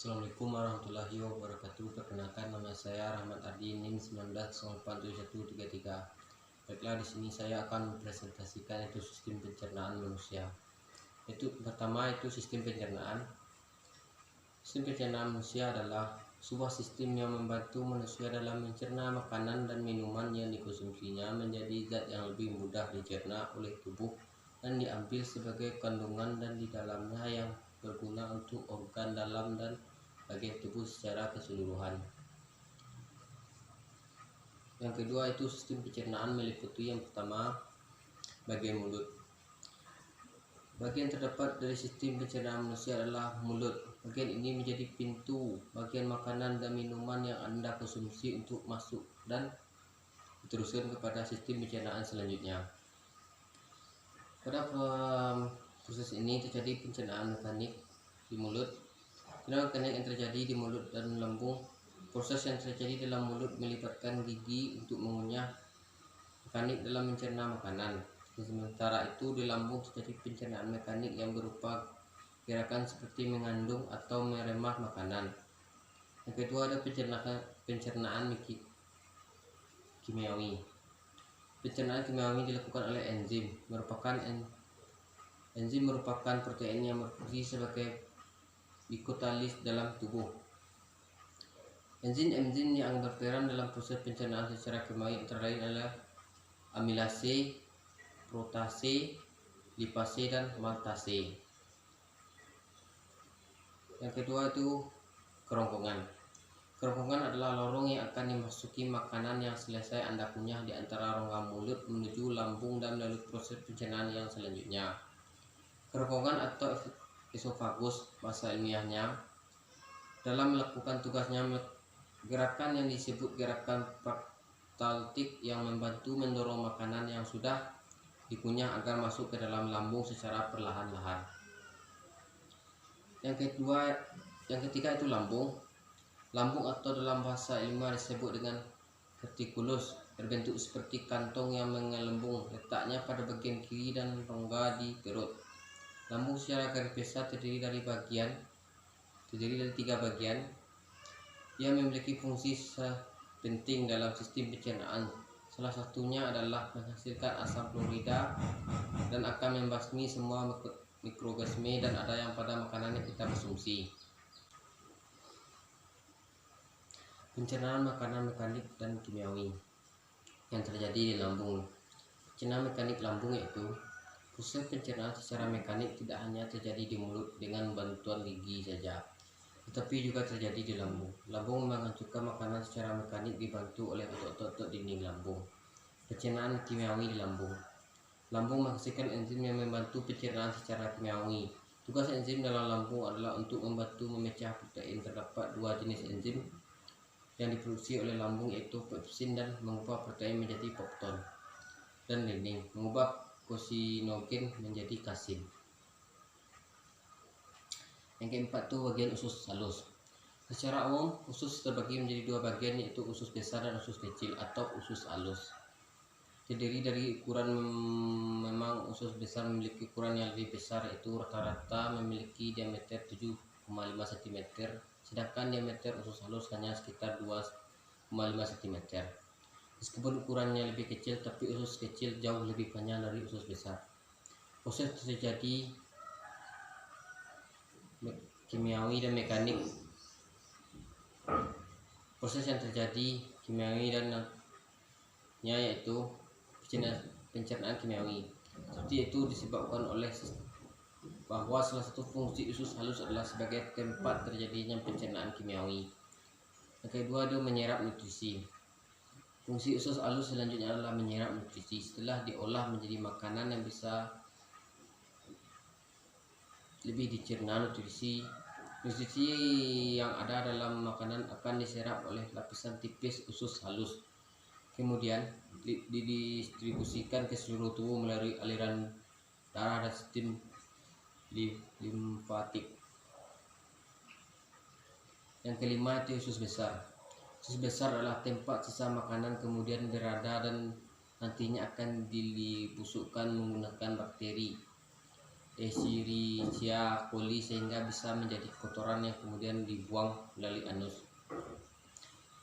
Assalamualaikum warahmatullahi wabarakatuh. Perkenalkan, nama saya Rahmat Ardi, NIM 19047133. Baiklah, di sini saya akan mempresentasikan itu sistem pencernaan manusia. Itu pertama, itu sistem pencernaan. Sistem pencernaan manusia adalah sebuah sistem yang membantu manusia dalam mencerna makanan dan minuman yang dikonsumsinya menjadi zat yang lebih mudah dicerna oleh tubuh dan diambil sebagai kandungan dan di dalamnya yang berguna untuk organ dalam dan bagian tubuh secara keseluruhan. Yang kedua, itu sistem pencernaan meliputi yang pertama, bagian mulut. Bagian terdapat dari sistem pencernaan manusia adalah mulut. Bagian ini menjadi pintu bagian makanan dan minuman yang Anda konsumsi untuk masuk dan diteruskan kepada sistem pencernaan selanjutnya. Pada proses ini terjadi pencernaan mekanik di mulut. Pencernaan mekanik yang terjadi di mulut dan lambung. Proses yang terjadi dalam mulut melibatkan gigi untuk mengunyah, mekanik dalam mencerna makanan. Sementara itu di lambung terjadi pencernaan mekanik yang berupa gerakan seperti mengandung atau meremah makanan. Yang kedua, ada pencernaan kimiawi. Pencernaan kimiawi dilakukan oleh enzim. Enzim merupakan protein yang berfungsi sebagai bikutalis dalam tubuh. Enzim yang berperan dalam proses pencernaan secara kimiawi antara lain adalah amilase, protase, lipase, dan maltase. Yang kedua, itu kerongkongan. Kerongkongan adalah lorong yang akan dimasuki makanan yang selesai Anda kunyah di antara rongga mulut menuju lambung dan melalui proses pencernaan yang selanjutnya. Kerongkongan atau esofagus bahasa ilmiahnya, dalam melakukan tugasnya gerakan yang disebut gerakan peristaltik yang membantu mendorong makanan yang sudah dikunyah agar masuk ke dalam lambung secara perlahan-lahan. Yang ketiga itu lambung. Lambung atau dalam bahasa ilmiah disebut dengan retikulus, berbentuk seperti kantong yang menggelembung, letaknya pada bagian kiri dan rongga di perut. Lambung secara garis besar terdiri dari 3 bagian yang memiliki fungsi penting dalam sistem pencernaan. Salah satunya adalah menghasilkan asam klorida dan akan membasmi semua mikroorganisme dan ada yang pada makanan yang kita konsumsi. Pencernaan makanan mekanik dan kimiawi yang terjadi di lambung. Pencernaan mekanik lambung yaitu proses pencernaan secara mekanik tidak hanya terjadi di mulut dengan bantuan gigi saja, tetapi juga terjadi di lambung. Lambung menghancurkan makanan secara mekanik dibantu oleh otot-otot dinding lambung. Pencernaan kimiawi di lambung. Lambung menghasilkan enzim yang membantu pencernaan secara kimiawi. Tugas enzim dalam lambung adalah untuk membantu memecah protein. Terdapat 2 jenis enzim yang diproduksi oleh lambung, yaitu pepsin dan mengubah protein menjadi pepton, dan linin mengubah kosinogen menjadi kasin. Yang keempat itu bagian usus halus. Secara umum usus terbagi menjadi 2 bagian, yaitu usus besar dan usus kecil atau usus halus. Terdiri dari ukuran, memang usus besar memiliki ukuran yang lebih besar, yaitu rata-rata memiliki diameter 7,5 cm, sedangkan diameter usus halus hanya sekitar 2,5 cm. Meskipun ukurannya lebih kecil, tapi usus kecil jauh lebih panjang dari usus besar. Proses terjadi kimiawi dan mekanik. Proses yang terjadi kimiawi dan yaitu pencernaan kimiawi. Seperti itu disebabkan oleh bahwa salah satu fungsi usus halus adalah sebagai tempat terjadinya pencernaan kimiawi. Yang kedua, itu menyerap nutrisi. Fungsi usus halus selanjutnya adalah menyerap nutrisi. Setelah diolah menjadi makanan yang bisa lebih dicerna, nutrisi yang ada dalam makanan akan diserap oleh lapisan tipis usus halus, kemudian didistribusikan ke seluruh tubuh melalui aliran darah dan sistem limfatik. Yang kelima itu usus besar. Usus besar adalah tempat sisa makanan kemudian berada dan nantinya akan dibusukkan menggunakan bakteri. Escherichia coli sehingga bisa menjadi kotoran yang kemudian dibuang melalui anus.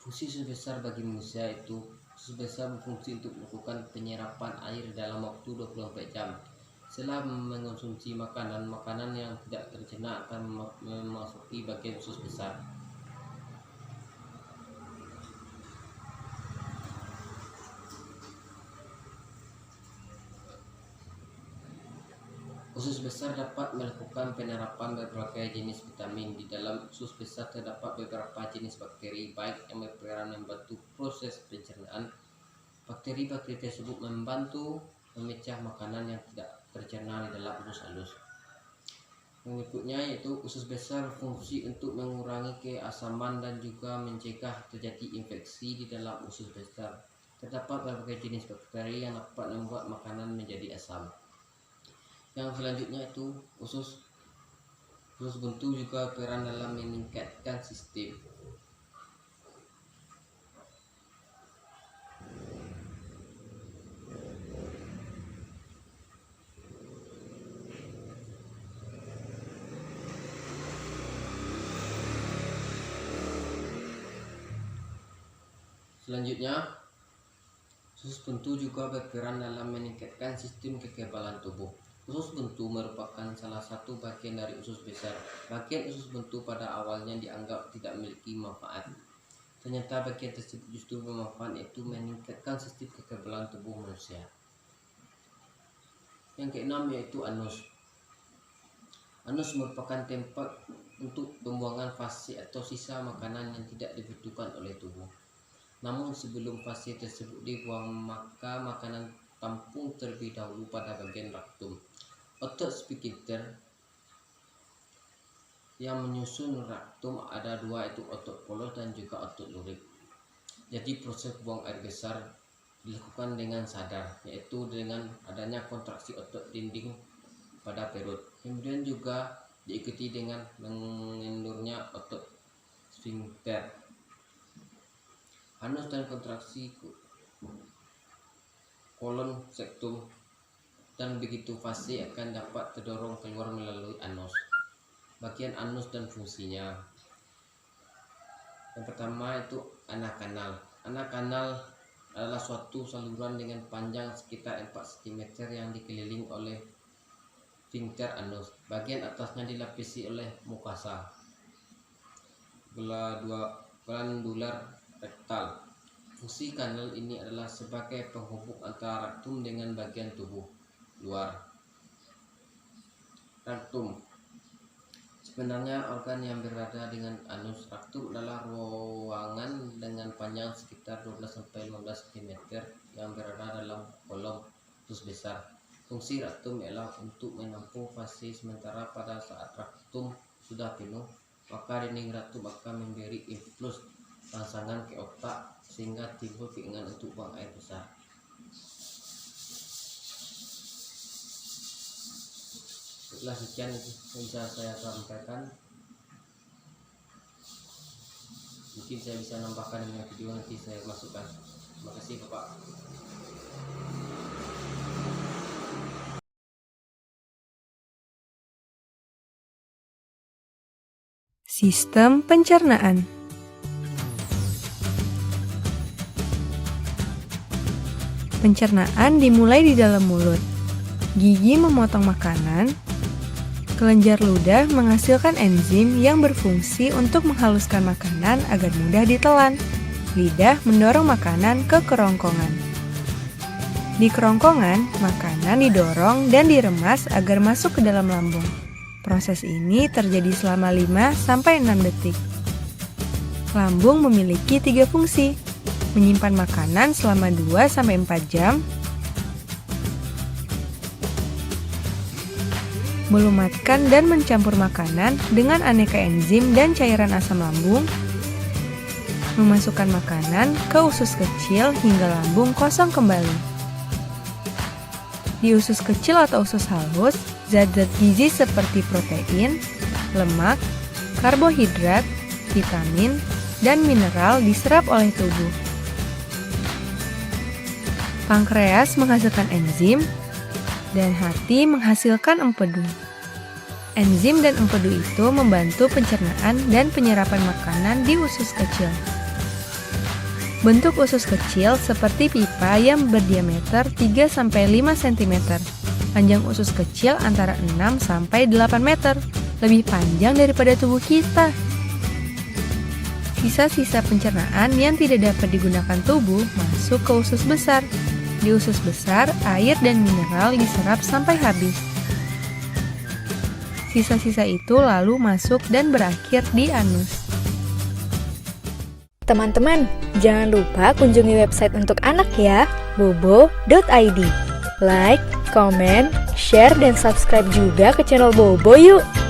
Fungsi usus besar bagi manusia itu, usus besar berfungsi untuk melakukan penyerapan air dalam waktu 24 jam. Setelah mengonsumsi makanan yang tidak tercerna akan memasuki bagian usus besar. Usus besar dapat melakukan penyerapan berbagai jenis vitamin. Di dalam usus besar terdapat beberapa jenis bakteri baik yang berperan membantu proses pencernaan. Bakteri-bakteri tersebut membantu memecah makanan yang tidak tercerna di dalam usus halus. Yang berikutnya yaitu usus besar berfungsi untuk mengurangi keasaman dan juga mencegah terjadi infeksi di dalam usus besar. Terdapat berbagai jenis bakteri yang dapat membuat makanan menjadi asam. Yang selanjutnya itu usus buntu juga berperan dalam meningkatkan sistem. Selanjutnya, usus buntu juga berperan dalam meningkatkan sistem kekebalan tubuh. Usus buntu merupakan salah satu bagian dari usus besar. Bagian usus buntu pada awalnya dianggap tidak memiliki manfaat. Ternyata bagian tersebut justru bermanfaat, yaitu meningkatkan sistem kekebalan tubuh manusia. Yang keenam yaitu anus. Anus merupakan tempat untuk pembuangan fase atau sisa makanan yang tidak dibutuhkan oleh tubuh. Namun sebelum fase tersebut dibuang, maka makanan tampung terlebih dahulu pada bagian raktum. Otot sphincter yang menyusun raktum ada dua, yaitu otot polos dan juga otot lurik. Jadi proses buang air besar dilakukan dengan sadar, yaitu dengan adanya kontraksi otot dinding pada perut. Kemudian juga diikuti dengan mengendurnya otot sphincter anus dan kontraksi kolon sektum, dan begitu fase akan dapat terdorong keluar melalui anus. Bagian anus dan fungsinya. Yang pertama itu anak kanal. Anak kanal adalah suatu saluran dengan panjang sekitar 4 cm yang dikelilingi oleh sphincter anus. Bagian atasnya dilapisi oleh mukasa glandular rektal. Fungsi kanal ini adalah sebagai penghubung antara raktum dengan bagian tubuh luar. Raktum sebenarnya organ yang berada dengan anus. Raktum adalah ruangan dengan panjang sekitar 12-15 cm yang berada dalam kolom usus besar. Fungsi raktum ialah untuk menampung fase sementara. Pada saat raktum sudah penuh, maka dinding raktum akan memberi impuls rangsangan ke otak sehingga timbul keinginan untuk buang air besar. Setelah sekian yang bisa saya sampaikan, mungkin saya bisa nambahkan dengan video nanti saya masukkan. Terima kasih Bapak. Sistem pencernaan. Pencernaan dimulai di dalam mulut. Gigi memotong makanan. Kelenjar ludah menghasilkan enzim yang berfungsi untuk menghaluskan makanan agar mudah ditelan. Lidah mendorong makanan ke kerongkongan. Di kerongkongan, makanan didorong dan diremas agar masuk ke dalam lambung. Proses ini terjadi selama 5-6 detik. Lambung memiliki 3 fungsi: menyimpan makanan selama 2-4 jam, melumatkan dan mencampur makanan dengan aneka enzim dan cairan asam lambung, memasukkan makanan ke usus kecil hingga lambung kosong kembali. Di usus kecil atau usus halus, zat-zat gizi seperti protein, lemak, karbohidrat, vitamin, dan mineral diserap oleh tubuh. Pankreas menghasilkan enzim, dan hati menghasilkan empedu. Enzim dan empedu itu membantu pencernaan dan penyerapan makanan di usus kecil. Bentuk usus kecil seperti pipa yang berdiameter 3-5 cm. Panjang usus kecil antara 6-8 meter, lebih panjang daripada tubuh kita. Sisa-sisa pencernaan yang tidak dapat digunakan tubuh masuk ke usus besar. Di usus besar, air dan mineral diserap sampai habis. Sisa-sisa itu lalu masuk dan berakhir di anus. Teman-teman, jangan lupa kunjungi website untuk anak ya, bobo.id. Like, comment, share, dan subscribe juga ke channel Bobo yuk!